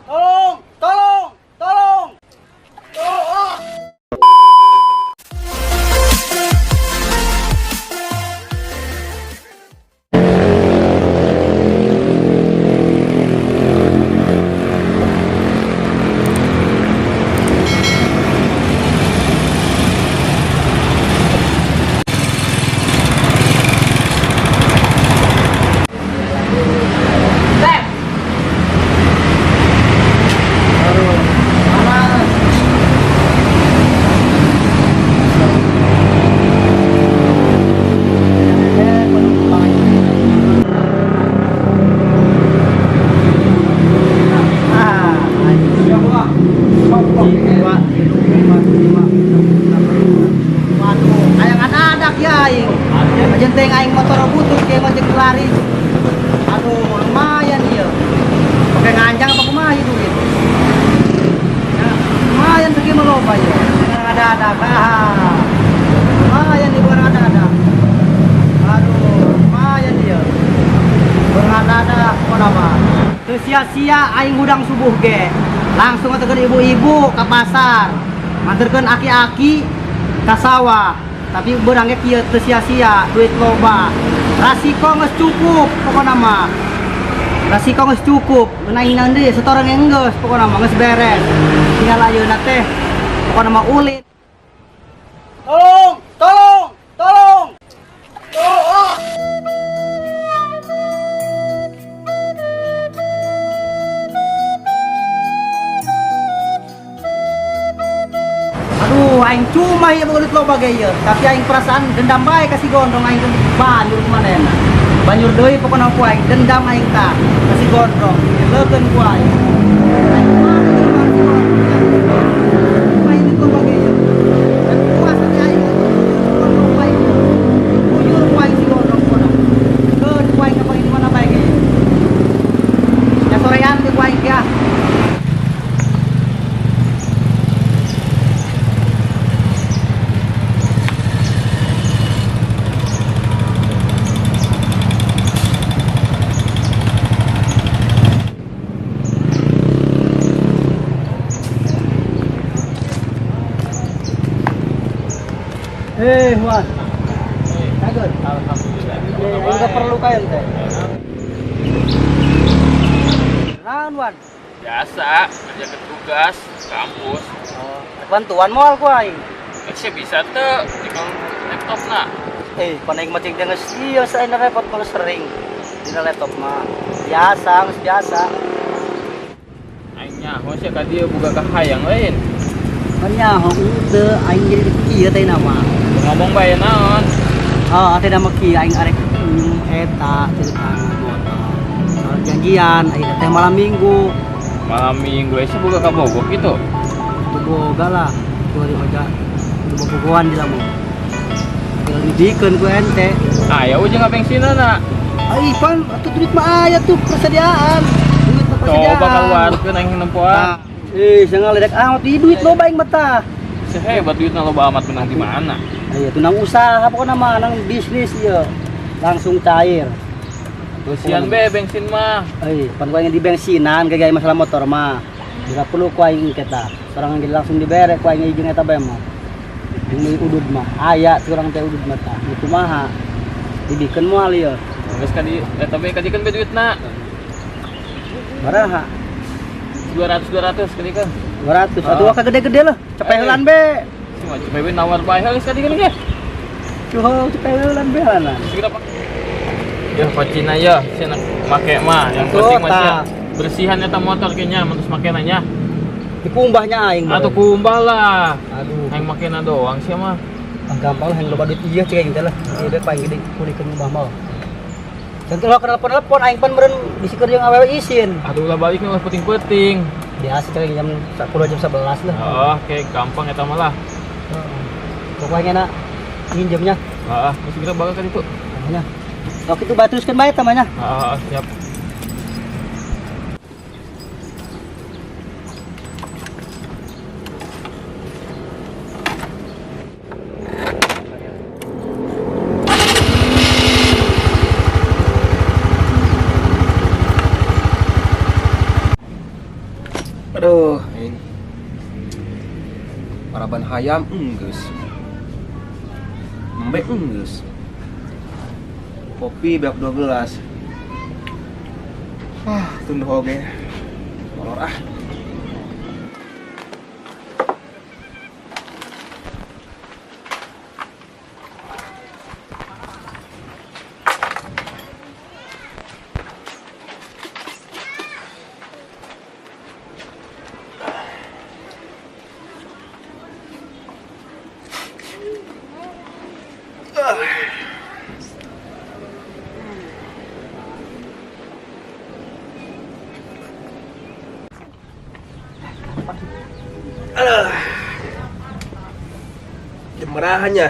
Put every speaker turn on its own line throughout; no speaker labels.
Tolong! Tolong! Tolong! Tolong! Jenteng aing motor butut kayak macam lari. Aduh, lumayan dia. Pakai nganjang apa kumaha itu gitu. Ya, lumayan segi meloba ya. Ada. Lumayan nih bukan ada. Aduh, lumayan dia. Ada apa nama? Teu sia-sia aing hudang subuh ge. Langsung ngetekeun ibu-ibu ke pasar. Nganterkeun aki-aki ka sawah. Tapi berangnya kieu teu sia-sia, duit loba. Rasiko geus cukup pokona mah. Rasiko geus cukup. Geuna deui setoran enggeus pokona mah geus beres. Tinggal ayeuna teh pokona mah ulin. Tolong! Tolong! Tolong! Tolong! Aduh, aing cuma ya begitu loba ge ieu. Tapi aing perasaan dendam bae kasih gondrong aing banjur kumanehna. Banjur deui pokona ku aing dendam aing tah kasih gondrong. Leukeun ku aing. Aing main itu loba ge ieu. Dan puas ati aing gondrong ku aing. Bujur ku aing si gondrong pokona. Keun ku aing apa di mana bae ge ieu. Ya sorean ku aing ya. Wan. Kagak.
Alhamdulillah.
Enggak perlu kain teh. Naon Wan?
Biasa, kerja ke tugas, kampus.
Oh, bantuan moal ku aing.
Sih bisa tuh di laptop nak.
Paling penting dengan ieu saena repot mah sering. Dina laptop mah biasa, geus biasa.
Aing nyaho sih ka dieu boga kahayang lain.
Kan teu aing jadi kieu teh nama.
Ngomong bae naon?
Oh, teh nama kieu aing arek eta ceritana motor. Janjian aing teh malam minggu.
Malam minggu sih boga ka Bogor gitu.
Boga lah. Tuh di oja. Di bogohan di lamun. Tinggal didikeun ku ente.
Aya ujung bensinna.
Ai pan atuh duit mah aya tuh persediaan. Duit mah persediaan.
Coba keluarkeun aing nempoan.
Jangan ledek amat di duit loba aing mah tah.
Sehebat duitna loba amat menang di mana?
Aya tunang usaha pokona mah nang bisnis ieu. Langsung cair.
Beusian be bensin mah.
Pan ku aing di bensinan gaya masalah motor mah. Bila perlu ku aing kita. Sorangan langsung dibere ku aing ijeun eta bae mah. Ini udud mah. Aya curang teh udud mah tah. Itu mah. Dibikeun moal ieu.
Geus ka di eta be kadikeun be duitna.
Baraha?
200 kadikeun.
200. Atuh ka gede-gede lah. Cepehelan be.
Cuma cepet nawar bae geus kadikeun ge.
Cuh, cepehelan be lah.
Segera Pak. Ya pacina ya, cenah make mah yang penting mah bersihan eta motor kayaknya terus make nanya.
Dikumbahnya aing.
Atuh kumbah lah.
Aduh,
Yang makena doang sih mah.
gampang yang loba duit ieu cek aing teh lah. Ieu paling gede kulikeun kumbah mah. Dan kalau telepon aing pan meureun bisi keur jeung awewe isin.
Aduh lah balik mah penting-penting.
Biasa cek jam 10 jam 11 lah.
Oh, oke gampang eta mah lah.
Pokoknya nak minjemnya.
Heeh, segera bakal kan itu.
Namanya. Oke itu teruskan bae tamanya.
Siap.
Aduh, ini paraban hayam geus. Mbek geus. Kopi beak 12. Tunduh oge. Molor ah. Jemerahannya.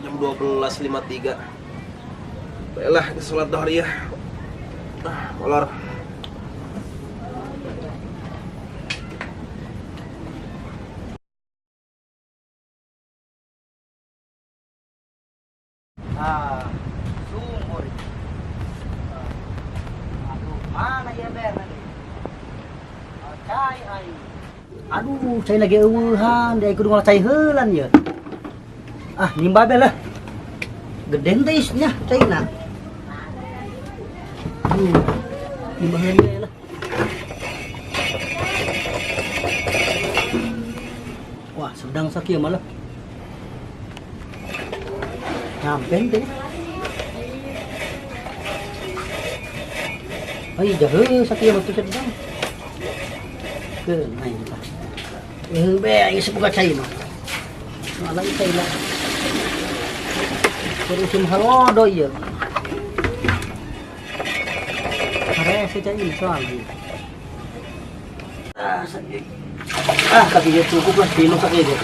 Jam 12.53. Baiklah, kita sholat duhur ya. Molor.
Sumur. Aduh, mana ya ber nanti? Cai ai. Aduh, saya lagi eueuhan, dia kudu ngolah cai heulan ya. Nimba be lah. Gede teh isnya caina. Nimba be lah. Wah, sedang sakieu malah. Nyampe deh. Ay, jahe sakieu mah teu sedang. Ke naik lah. Be ai sebuka cai mah. Malah cai lah. Terusin halodo ieu. Are si cai ini soalnya. Sakit. Kaki dia cukup lah, tino sakit dia.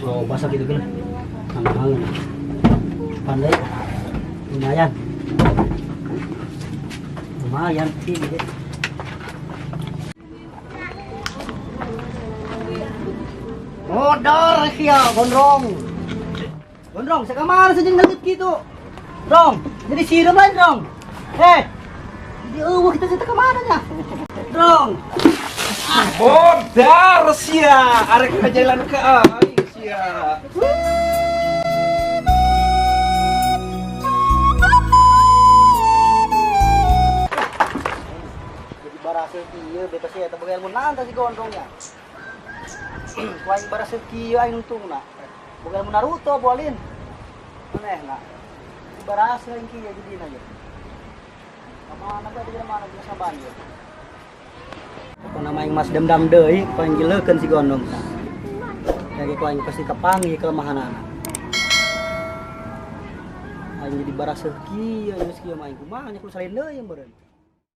Oh, basah gitu kan. Hangat. Pandai. Lumayan. Lumayan sih dia. Modal siya, gondrong. Gondrong, sa kamar sa ding nalit gitu. Dong, jadi siram lang, Dong. Jadi kita sa kamar niya. Dong.
Modar sia, arek kajalan ke ai sia.
Jadi barasa kieu beta sia tabagal mun nanta si gondrongnya. Kuaing barasa kieu aing untungna. Bukan mun Naruto bolin. Manehna. Si barasa yang kieu jadi na ye. Kamana ba di mana bisa saban ye. Apa nama yang mas dendam deui, kuaing gileukeun si gondong. Jadi kuaing pasti kepangi kelemahanana. Aing jadi barasa kieu geus kieu mah aing kumaha nya kudu salin deui yang beureun.